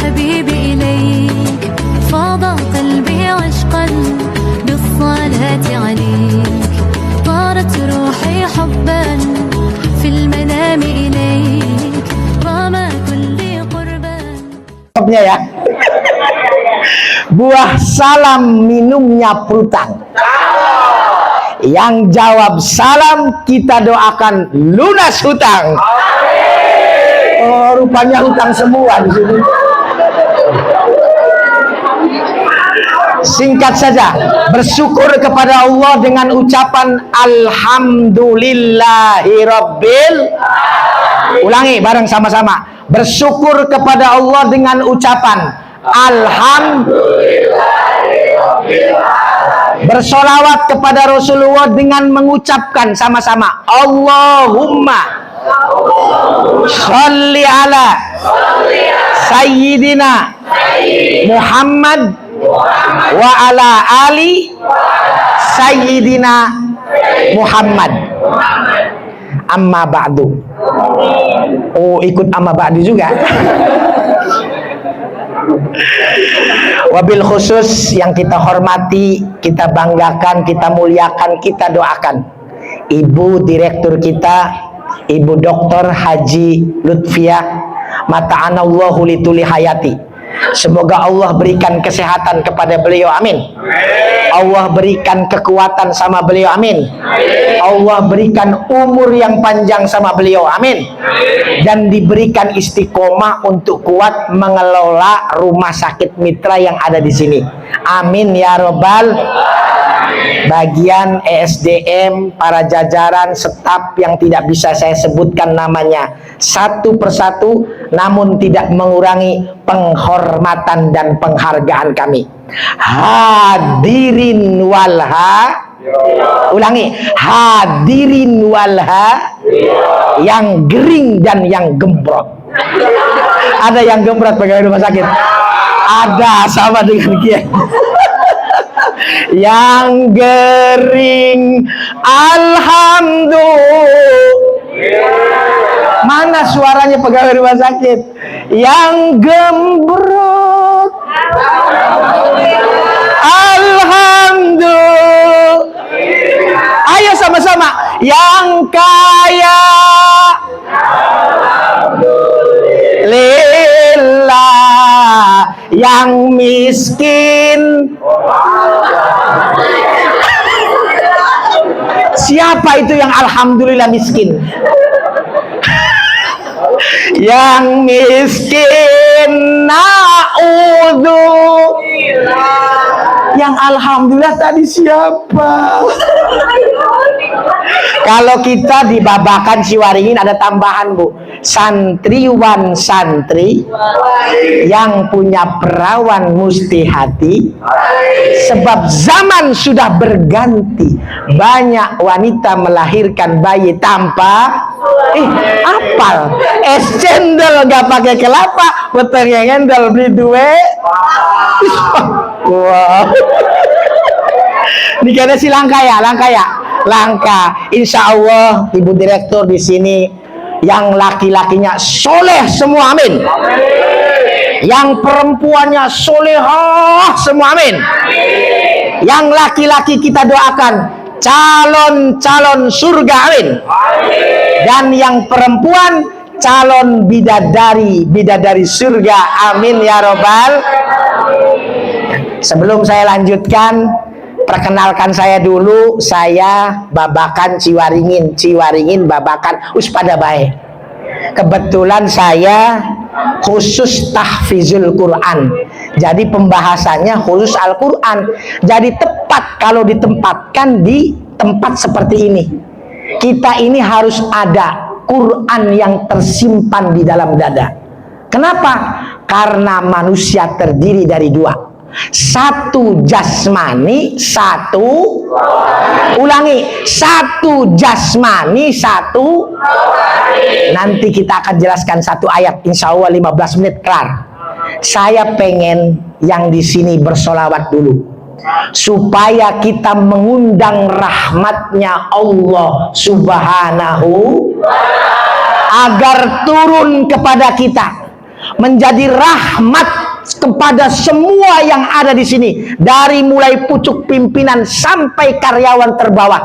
حبيبي إليك فاض قلبي عشقا بالصلاة عليك طارت روحي حبا في المنام إليك رام كل قربا. Ya. Buah salam minumnya pultang. Yang jawab salam kita doakan lunas hutang. Oh, rupanya hutang semua di sini. Singkat saja, bersyukur kepada Allah dengan ucapan alhamdulillahirabbil. Ulangi bareng sama-sama. Bersyukur kepada Allah dengan ucapan alhamdulillahirabbil. Bersolawat kepada Rasulullah dengan mengucapkan sama-sama Allahumma sholli ala sayyidina Muhammad wa ala ali sayyidina Muhammad. Amma ba'du. Oh, ikut amma ba'du juga. Wabil khusus yang kita hormati, kita banggakan, kita muliakan, kita doakan Ibu Direktur kita, Ibu Dr. Haji Lutfiah Mata'anallahu lituli hayati. Semoga Allah berikan kesehatan kepada beliau, amin. Allah berikan kekuatan sama beliau, amin. Allah berikan umur yang panjang sama beliau, amin. Dan diberikan istiqomah untuk kuat mengelola rumah sakit mitra yang ada di sini, amin ya robbal. Bagian ESDM, para jajaran, staf yang tidak bisa saya sebutkan namanya satu persatu, namun tidak mengurangi penghormatan dan penghargaan kami. Hadirin walha, ulangi, hadirin walha, yang gering dan yang gembrot. Ada yang gembrot pegawai rumah sakit? Ada, sama dengan Kiai. Yang gering alhamdulillah. Mana suaranya pegawai rumah sakit? Yang gembrot alhamdulillah. Ayo sama-sama. Yang kaya alhamdulillah. Yang miskin. Siapa itu yang alhamdulillah miskin? Yang miskin na'udzubillah. Yang alhamdulillah tadi siapa? Kalau kita di Babakan Ciwaringin ada tambahan, Bu. Santriwan santri yang punya perawan musti hati, sebab zaman sudah berganti. Banyak wanita melahirkan bayi tanpa apal. Es cendol gak pakai kelapa, betul yang ngendol beli duit. Wow. Dikira si langka ya, langka. Insya Allah Ibu Direktur di sini yang laki-lakinya soleh semua, amin. Yang perempuannya solehah semua, amin. Yang laki-laki kita doakan calon surga, amin. Dan yang perempuan calon bidadari surga, amin ya robbal. Sebelum saya lanjutkan, perkenalkan saya dulu. Saya Babakan Ciwaringin Babakan pada baik. Kebetulan saya khusus tahfizul Quran, jadi pembahasannya khusus Al-Quran. Jadi tepat kalau ditempatkan di tempat seperti ini. Kita ini harus ada Quran yang tersimpan di dalam dada. Kenapa? Karena manusia terdiri dari dua, satu jasmani, satu ulangi, satu jasmani, satu. Nanti kita akan jelaskan satu ayat, insya Allah 15 menit kelar. Saya pengen yang di sini bersolawat dulu, supaya kita mengundang rahmatnya Allah Subhanahu agar turun kepada kita. menjadi rahmat kepada semua yang ada di sini, dari mulai pucuk pimpinan sampai karyawan terbawah,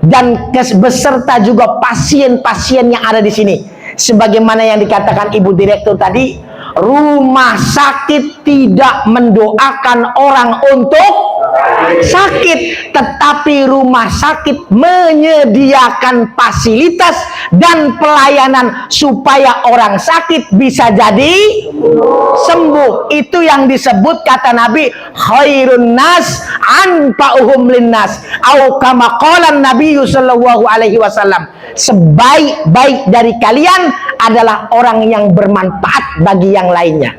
dan beserta juga pasien-pasien yang ada di sini. Sebagaimana yang dikatakan Ibu Direktur tadi, rumah sakit tidak mendoakan orang untuk sakit, tetapi rumah sakit menyediakan fasilitas dan pelayanan supaya orang sakit bisa jadi sembuh. Itu yang disebut kata Nabi, khairun nas anfa'uhum linnas, au kama qala Nabi sallallahu alaihi wasallam, sebaik-baik dari kalian adalah orang yang bermanfaat bagi yang lainnya.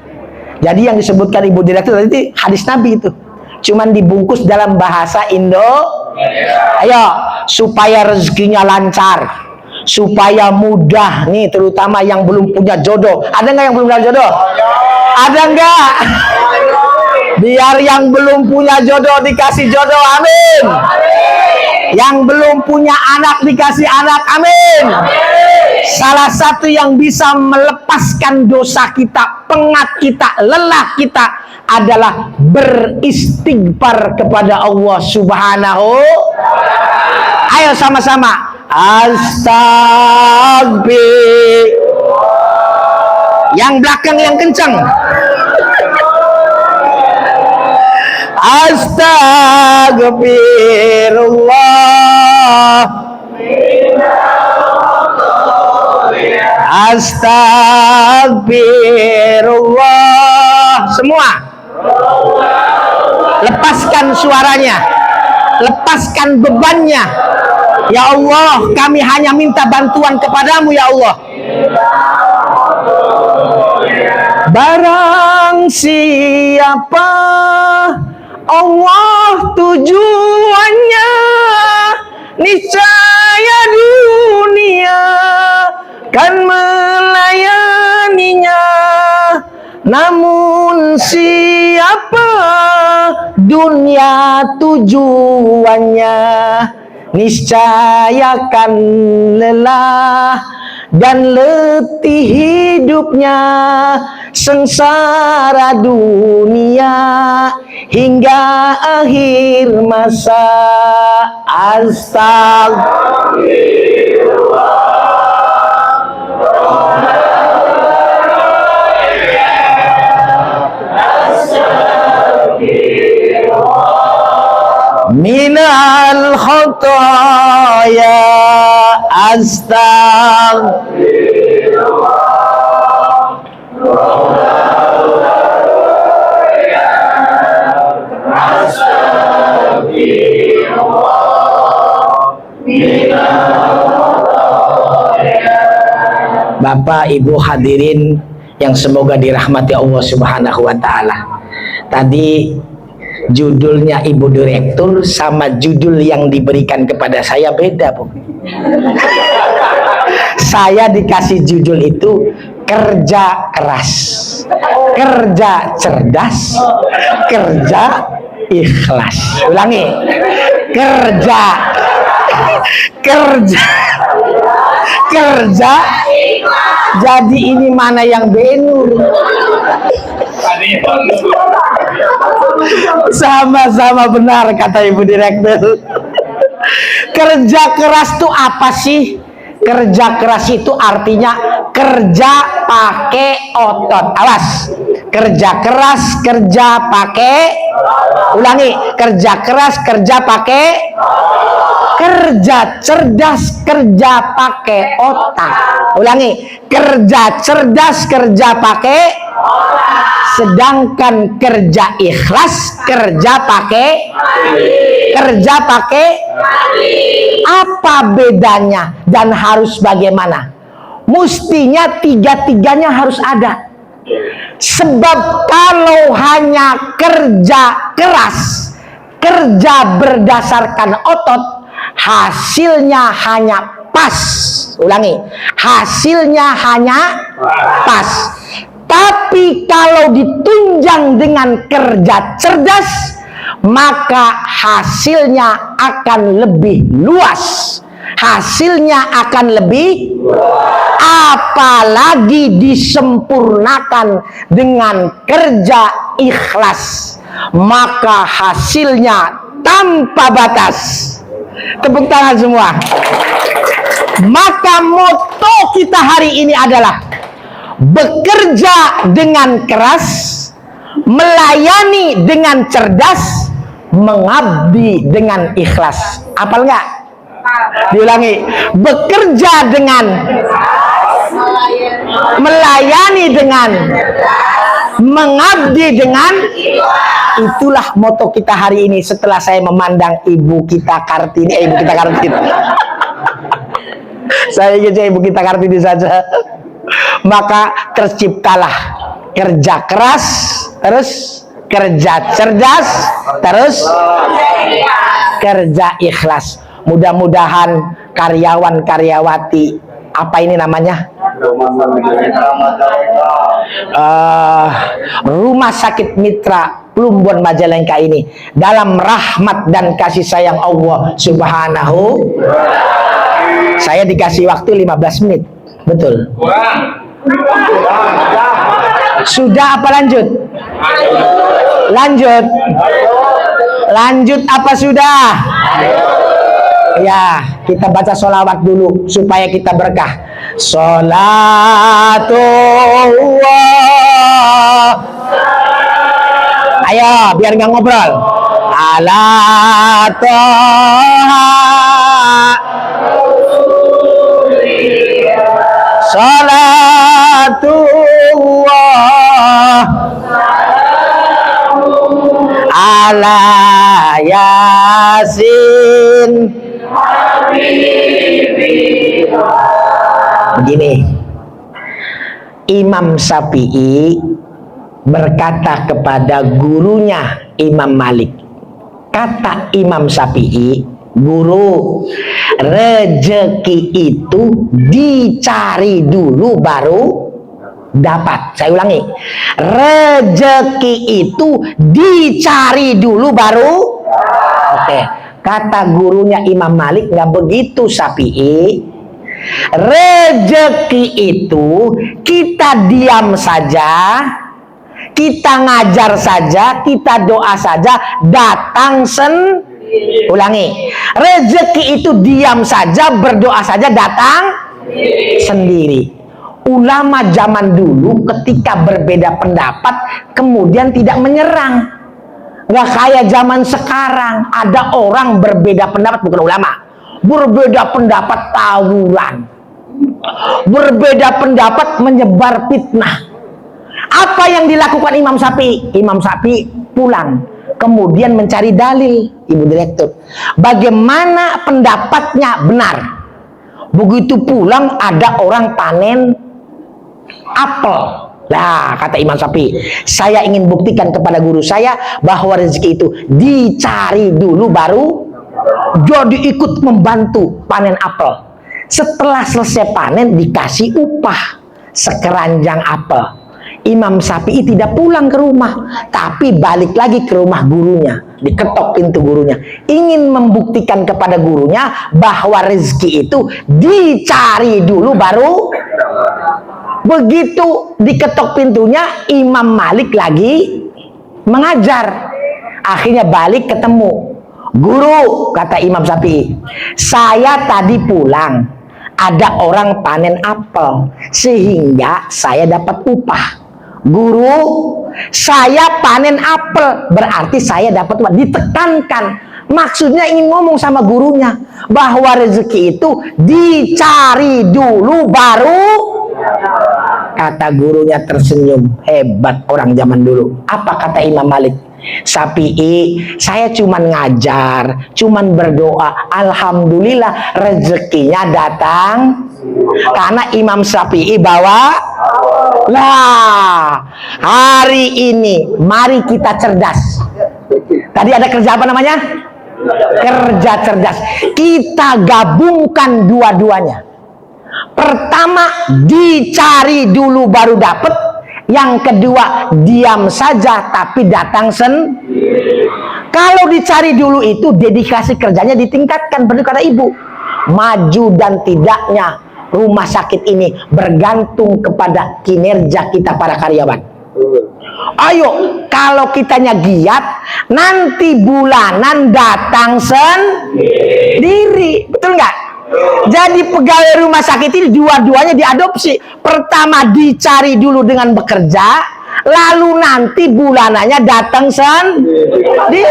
Jadi yang disebutkan Ibu Direktur tadi hadis Nabi itu, cuman dibungkus dalam bahasa Indo. Ayo, supaya rezekinya lancar, supaya mudah nih, terutama yang belum punya jodoh. Ada nggak yang belum punya jodoh? Ada nggak? Biar yang belum punya jodoh dikasih jodoh, amin. Yang belum punya anak dikasih anak, amin. Salah satu yang bisa melepaskan dosa kita, pengat kita, lelah kita adalah beristighfar kepada Allah Subhanahu. Ayo sama-sama, astagfir. Yang belakang yang kencang. Astagfirullah, astagfirullah. Semua lepaskan suaranya, lepaskan bebannya. Ya Allah, kami hanya minta bantuan kepadamu ya Allah. Barang siapa Allah tujuannya, niscaya dunia kan melayaninya. Namun siapa dunia tujuannya, niscaya kan lelah dan letih hidupnya, sengsara dunia hingga akhir masa. Astagfirullah. Minal khotaya, astagfirullah. Bapak Ibu hadirin yang semoga dirahmati Allah Subhanahu wa taala. Tadi judulnya Ibu Direktur sama judul yang diberikan kepada saya beda, Bu. Saya dikasih judul itu kerja keras, kerja cerdas, kerja ikhlas. Ulangi, kerja jadi ini mana yang benur? Sama-sama benar kata Ibu Direktur. Kerja keras itu apa sih? Kerja keras itu artinya kerja pakai otot. Awas, kerja keras, kerja pakai. Ulangi, kerja keras, kerja pakai. Kerja cerdas, kerja pakai otak. Ulangi, kerja cerdas, kerja pakai otak. Sedangkan kerja ikhlas, kerja pakai. Kerja pakai. Apa bedanya dan harus bagaimana? Mestinya tiga-tiganya harus ada. Sebab kalau hanya kerja keras, kerja berdasarkan otot, hasilnya hanya pas. Ulangi, hasilnya hanya pas. Tapi kalau ditunjang dengan kerja cerdas, maka hasilnya akan lebih luas. Hasilnya akan lebih apalagi disempurnakan dengan kerja ikhlas, maka hasilnya tanpa batas. Tepuk tangan semua. Maka moto kita hari ini adalah bekerja dengan keras, melayani dengan cerdas, mengabdi dengan ikhlas. Apal nggak? Diulangi. Bekerja dengan, melayani dengan, mengabdi dengan. Itulah moto kita hari ini setelah saya memandang Ibu kita Kartini. Ibu kita Kartini. Saya ingin Ibu kita Kartini saja. Maka terciptalah kerja keras, terus kerja cerdas, terus kerja ikhlas. Mudah-mudahan karyawan-karyawati, apa ini namanya? Rumah Sakit Mitra Plumbon Majalengka ini dalam rahmat dan kasih sayang Allah Subhanahu. Saya dikasih waktu 15 menit. Betul? Sudah apa lanjut? Lanjut. Lanjut apa sudah? Ya, kita baca sholawat dulu supaya kita berkah. Sholatullah. Ayo, biar nggak ngobrol. Ala toha. Sholatullah. Ala Yasin. Begini, Imam Syafi'i berkata kepada gurunya Imam Malik. Kata Imam Syafi'i, guru, rezeki itu dicari dulu baru dapat. Saya ulangi, rezeki itu dicari dulu baru. Oke. Kata gurunya Imam Malik, nggak begitu Syafi'i. Rezeki itu kita diam saja, kita ngajar saja, kita doa saja, datang Ulangi, rezeki itu diam saja, berdoa saja, datang sendiri. Ulama zaman dulu ketika berbeda pendapat kemudian tidak menyerang. Nggak kayak zaman sekarang, ada orang berbeda pendapat, bukan ulama, berbeda pendapat tawuran, berbeda pendapat menyebar fitnah. Apa yang dilakukan Imam Syafi'i? Imam Syafi'i pulang, kemudian mencari dalil, Ibu Direktur, bagaimana pendapatnya benar. Begitu pulang ada orang panen apel. Nah, kata Imam Syafi'i, saya ingin buktikan kepada guru saya bahwa rezeki itu dicari dulu baru. Jadi ikut membantu panen apel. Setelah selesai panen dikasih upah sekeranjang apel. Imam Syafi'i tidak pulang ke rumah, tapi balik lagi ke rumah gurunya. Diketok pintu gurunya, ingin membuktikan kepada gurunya bahwa rezeki itu dicari dulu baru. Begitu diketok pintunya, Imam Malik lagi mengajar. Akhirnya balik ketemu. Guru, kata Imam Syafi'i, saya tadi pulang, ada orang panen apel, sehingga saya dapat upah. Guru, saya panen apel, berarti saya dapat upah. Ditekankan. Maksudnya ingin ngomong sama gurunya bahwa rezeki itu dicari dulu baru. Kata gurunya tersenyum, hebat orang zaman dulu. Apa kata Imam Malik? Syafi'i, saya cuman ngajar, cuman berdoa, alhamdulillah rezekinya datang. Karena Imam Syafi'i bawa. Lah, hari ini mari kita cerdas. Tadi ada kerja apa namanya? Kerja cerdas. Kita gabungkan dua-duanya. Pertama, dicari dulu baru dapat. Yang kedua, diam saja tapi datang Kalau dicari dulu itu dedikasi kerjanya ditingkatkan. Benar kata Ibu, maju dan tidaknya rumah sakit ini bergantung kepada kinerja kita para karyawan. Ayo, kalau kitanya giat, nanti bulanan datang sendiri. Betul nggak? Jadi pegawai rumah sakit ini dua-duanya diadopsi. Pertama dicari dulu dengan bekerja, lalu nanti bulanannya datang sendiri.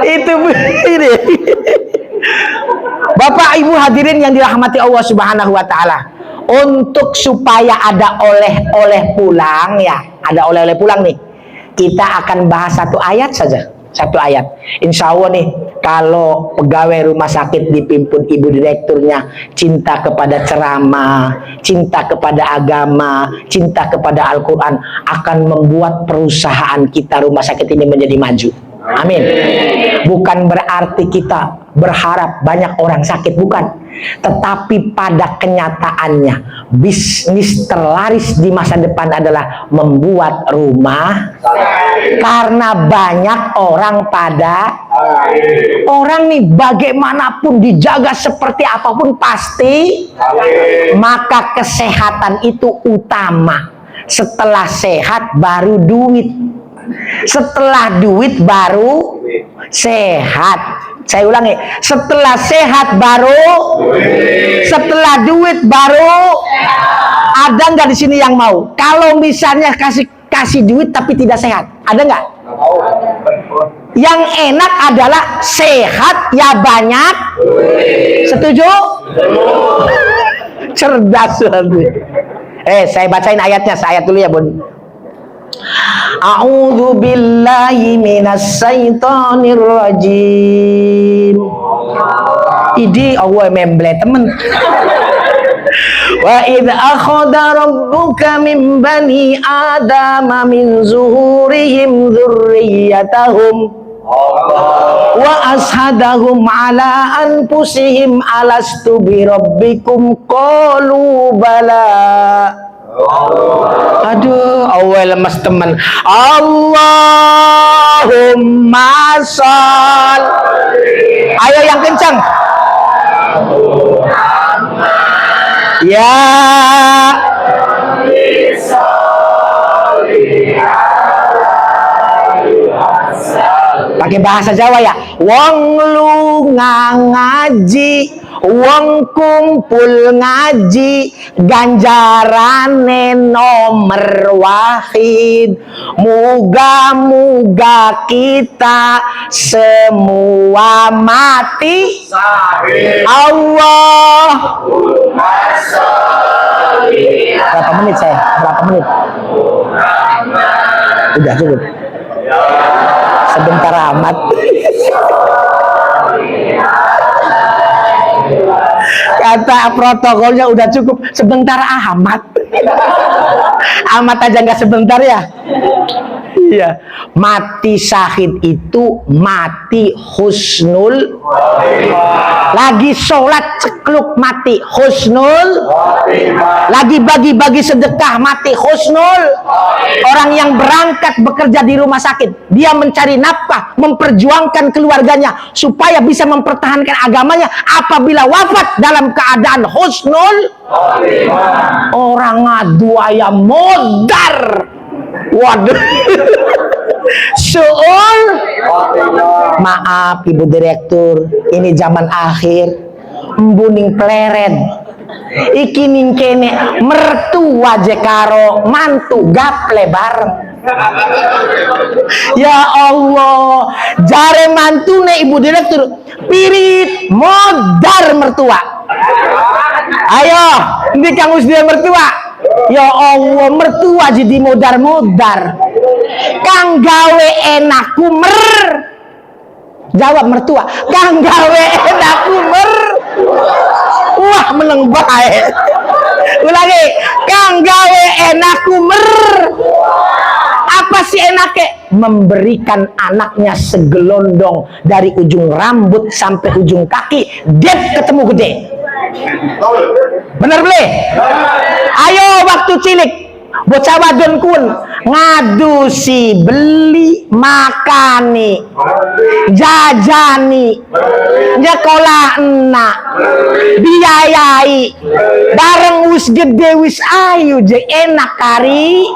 Itu ini. Bapak Ibu hadirin yang dirahmati Allah Subhanahu wa taala, untuk supaya ada oleh-oleh pulang ya, ada oleh-oleh pulang nih, kita akan bahas satu ayat saja, satu ayat. Insya Allah nih, kalau pegawai rumah sakit dipimpin ibu direkturnya cinta kepada ceramah, cinta kepada agama, cinta kepada Al-Quran, akan membuat perusahaan kita rumah sakit ini menjadi maju. Amin. Bukan berarti kita berharap banyak orang sakit, bukan. Tetapi pada kenyataannya bisnis terlaris di masa depan adalah membuat rumah sakit. Karena banyak orang pada orang nih, bagaimanapun dijaga seperti apapun pasti, maka kesehatan itu utama. Setelah sehat baru duit. Setelah duit baru sehat. Saya ulangi, setelah sehat baru setelah duit baru. Ada nggak di sini yang mau? Kalau misalnya kasih duit tapi tidak sehat, ada nggak? Yang enak adalah sehat ya banyak. Setuju? Cerdas. Saya bacain ayatnya, saya dulu ya Bun. A'udzu billahi minas syaitonir rajim. Idi Allah memble temen. Wa idz akhadha rabbuka min bani adama min zuhurihim dzurriyyatahum wa ashhadahum ala anfusihim alastu bi rabbikum qalu bala. Aduh, Allah lemas teman. Allahumma shol. Ayo yang kencang. Ya. Pakai bahasa Jawa ya. Wong lu ngaji, wong kumpul ngaji, ganjarane nomer wahid. Muga-muga kita semua mati syahid. Allah. Berapa menit saya? Berapa menit? Udah cukup. Sebentar amat. Kata protokolnya udah cukup, sebentar amat. Amat aja nggak sebentar ya. Iya, mati syahid itu mati husnul. Lagi sholat cekluk mati husnul. Lagi bagi-bagi sedekah mati husnul. Orang yang berangkat bekerja di rumah sakit, dia mencari nafkah, memperjuangkan keluarganya supaya bisa mempertahankan agamanya, apabila wafat dalam keadaan husnul. Orang ngadu ayam modar. Waduh. Suul. Maaf Ibu Direktur, ini zaman akhir. Embuning pleret. Iki ning kene mertua jekaro mantu gaple bareng. Ya Allah, jare mantune Ibu Direktur pirit modar mertua. Ayo, ini Kang Usdia mertua. Ya Allah, mertua jadi modar-modar. Kang gawe enaku jawab mertua. Kang gawe enaku wah meneng bae. Ulangi, Kang gawe enaku apa sih enaknya? Memberikan anaknya segelondong dari ujung rambut sampai ujung kaki, dep ketemu gede. Bener beli? Ayo waktu cilik bocah wadon kun ngadusi, beli, makani, jajani, nyekolah enak, biayai, bareng wis gede wis ayu je enak kari.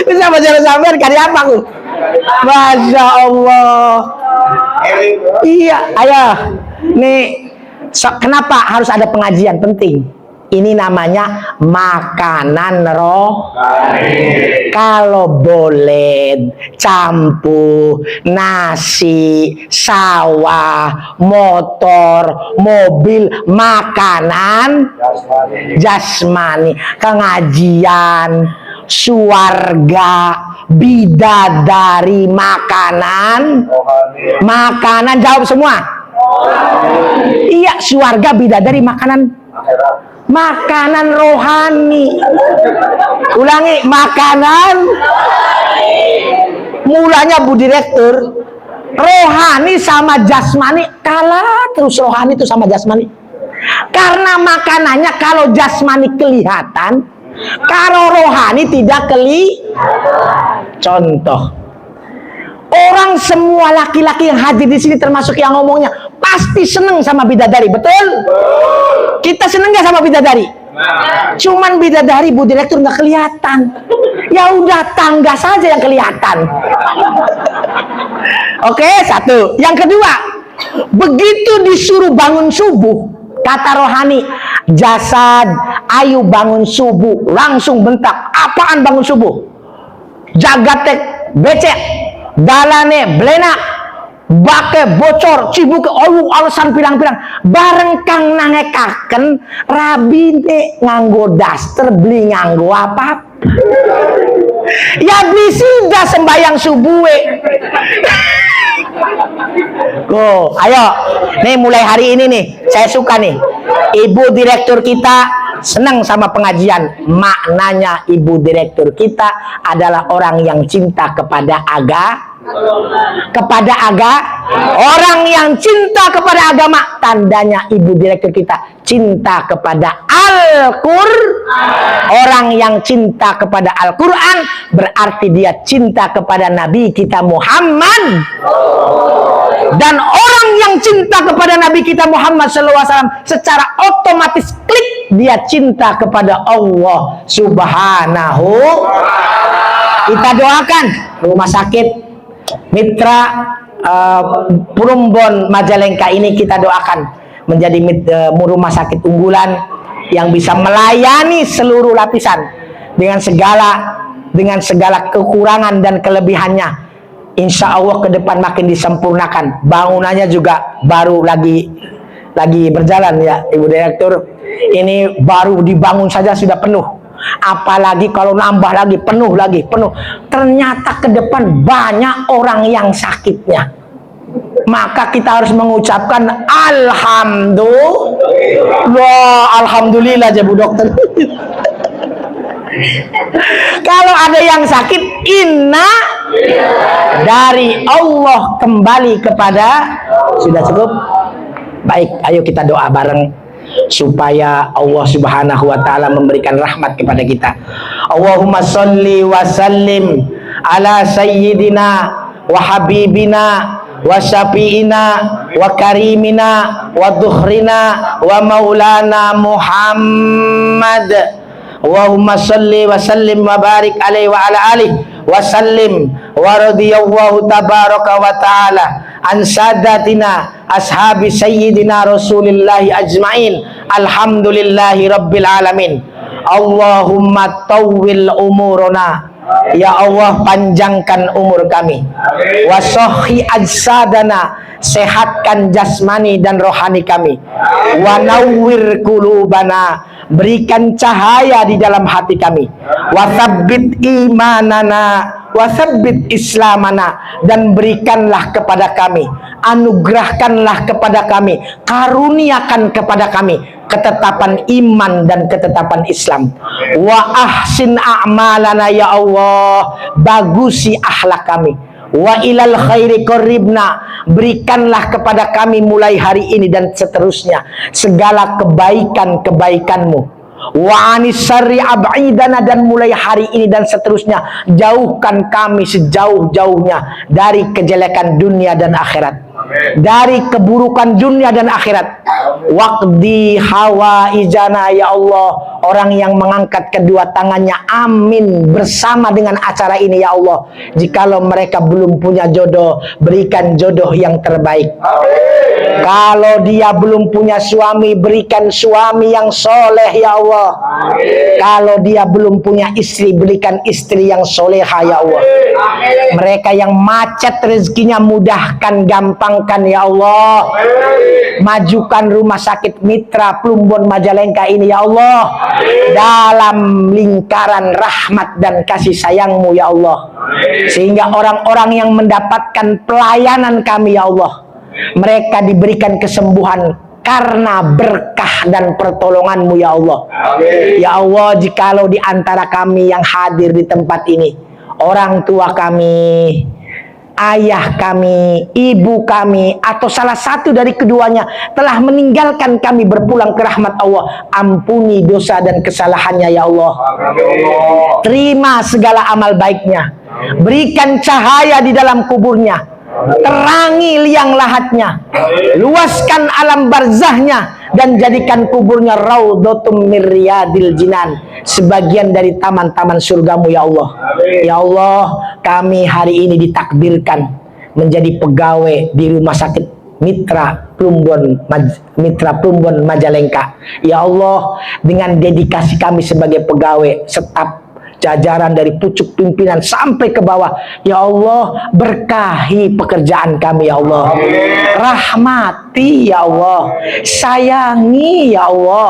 Bisa baca sampean kari apa aku? Masya Allah. Iya, ayo. Nih, kenapa harus ada pengajian penting? Ini namanya makanan rohani. Kalau boleh campur nasi, sawah, motor, mobil, makanan jasmani, pengajian, suarga, bidadari, makanan jawab semua. Iya, suarga, bidadari, makanan rohani. Ulangi, makanan. Mulanya Bu Direktur, rohani sama jasmani kalah terus. Rohani itu sama jasmani. Karena makanannya kalau jasmani kelihatan, kalau rohani tidak Contoh, orang semua laki-laki yang hadir di sini termasuk yang ngomongnya pasti seneng sama bidadari, betul? Kita seneng gak sama bidadari? Cuman bidadari Bu Direktur nggak kelihatan. Ya udah, tangga saja yang kelihatan. Oke, satu. Yang kedua, begitu disuruh bangun subuh, kata rohani, jasad ayu bangun subuh, langsung bentak. Apaan bangun subuh? Jagatek becek, dalane blenak, bake bocor, cibuke alasan pirang-pirang. Bareng kang nangekaken rabine nganggo daster, beli nganggo apa? Ya beli sida sembayang subuhe. Go, ayo. Nih mulai hari ini nih, saya suka nih. Ibu Direktur kita senang sama pengajian. Maknanya Ibu Direktur kita adalah orang yang cinta kepada orang yang cinta kepada agama. Tandanya Ibu Direktur kita cinta kepada Al-Qur'an. Orang yang cinta kepada Al-Qur'an berarti dia cinta kepada Nabi kita Muhammad. Dan orang yang cinta kepada Nabi kita Muhammad SAW secara otomatis klik dia cinta kepada Allah Subhanahu. Kita doakan rumah sakit Mitra Plumbon Majalengka ini, kita doakan menjadi rumah sakit unggulan yang bisa melayani seluruh lapisan dengan segala kekurangan dan kelebihannya. Insya Allah ke depan makin disempurnakan. Bangunannya juga baru lagi berjalan ya Ibu Direktur. Ini baru dibangun saja sudah penuh. Apalagi kalau nambah lagi penuh. Ternyata ke depan banyak orang yang sakitnya. Maka kita harus mengucapkan alhamdulillah aja Bu Dokter. Kalau ada yang sakit, inna dari Allah kembali kepada. Sudah cukup? Baik, ayo kita doa bareng supaya Allah Subhanahu wa taala memberikan rahmat kepada kita. Allahumma sholli wa sallim ala sayyidina wa habibina wa syafi'ina wa karimina wa dukhrina wa maulana Muhammad. Allahumma sholli wa sallim wa barik alaihi wa ala alihi wa sallim wa radiyallahu tabaraka wa ta'ala an sadatina ashabi sayyidina rasulillahi ajma'in. Alhamdulillahi rabbil alamin. Allahumma tawwil umuruna, ya Allah panjangkan umur kami. Wa sahhi ajsadana, sehatkan jasmani dan rohani kami. Wa nawwir qulubana, berikan cahaya di dalam hati kami. Wa tsabbit imanana, wa tsabbit islamana, dan berikanlah kepada kami, anugerahkanlah kepada kami, karuniakan kepada kami ketetapan iman dan ketetapan Islam. Wa ahsin a'malana, ya Allah, bagusi akhlak kami. Wa ilal khairi qarribna, berikanlah kepada kami mulai hari ini dan seterusnya segala kebaikan-kebaikanmu. Wa anis syarri ab'idana, dan mulai hari ini dan seterusnya jauhkan kami sejauh-jauhnya dari kejelekan dunia dan akhirat, dari keburukan dunia dan akhirat. Waqdi hawaijana, ya Allah, orang yang mengangkat kedua tangannya amin bersama dengan acara ini, ya Allah, jikalau mereka belum punya jodoh, berikan jodoh yang terbaik. Kalau dia belum punya suami, berikan suami yang soleh, ya Allah. Kalau dia belum punya istri, berikan istri yang soleha, ya Allah. Mereka yang macet rezekinya, mudahkan, gampangkan, ya Allah. Majukan rumah sakit Mitra Plumbon Majalengka ini, ya Allah, dalam lingkaran rahmat dan kasih sayang-Mu, ya Allah, sehingga orang-orang yang mendapatkan pelayanan kami, ya Allah, mereka diberikan kesembuhan karena berkah dan pertolongan-Mu, ya Allah. Ya Allah, jikalau di antara kami yang hadir di tempat ini, orang tua kami, ayah kami, ibu kami, atau salah satu dari keduanya telah meninggalkan kami berpulang ke rahmat Allah, ampuni dosa dan kesalahannya, ya Allah. Terima segala amal baiknya, berikan cahaya di dalam kuburnya, terangi liang lahatnya, luaskan alam barzahnya, dan jadikan kuburnya raudhatum min riyadil jinan, sebagian dari taman-taman surgamu, ya Allah. Ya Allah, kami hari ini ditakdirkan menjadi pegawai di rumah sakit Mitra Plumbon Majalengka. Ya Allah, dengan dedikasi kami sebagai pegawai, staf, jajaran dari pucuk pimpinan sampai ke bawah, ya Allah, berkahi pekerjaan kami, ya Allah. Rahmati, ya Allah, sayangi, ya Allah,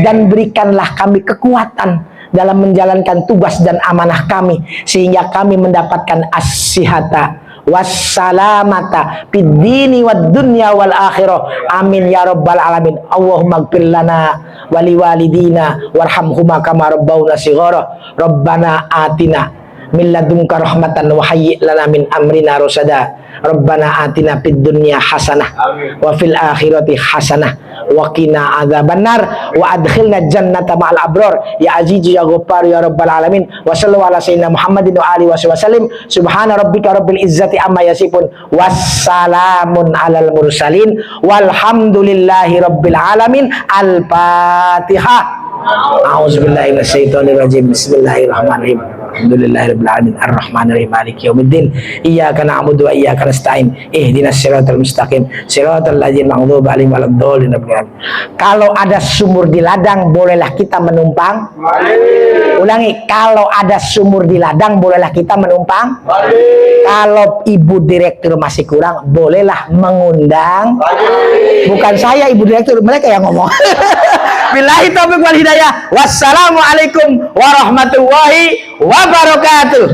dan berikanlah kami kekuatan dalam menjalankan tugas dan amanah kami, sehingga kami mendapatkan as-sihata wassalamata fid dini wad dunya wal akhirah. Amin ya rabbal alamin. Allahumma ighfir lana wa liwalidina warhamhuma kama rabbawna shighara. Rabbana atina min ladunka rahmatan wa hayyi' lana min amrina rasada. Rabbana atina fid dunya hasanah wa fil akhirati hasanah wa qina adzabannar wa adkhilna jannata ma'al abrar ya aziz ya ghaffar ya rabbal alamin. Wa sallallahu ala sayyidina Muhammadin wa alihi wasallim. Subhana rabbika rabbil izzati amma yasifun, wassalamun alal mursalin, walhamdulillahi rabbil alamin. Al-Fatihah. A'udzubillahi minasyaitonir rajim. Bismillahirrahmanirrahim. Alhamdulillahirabbil alamin arrahmanirrahim maliki yaumiddin iyyaka na'budu wa iyyaka nasta'in ihdinas siratal mustaqim siratal ladzina an'amta 'alaihim waladdallin. Kalau ada sumur di ladang, bolehlah kita menumpang? Ulangi, kalau ada sumur di ladang, bolehlah kita menumpang? Kalau ibu direktur masih kurang, bolehlah mengundang? Bukan saya, ibu direktur, mereka yang ngomong. Billahi taufiq wal hidayah. Wassalamualaikum warahmatullahi wabarakatuh.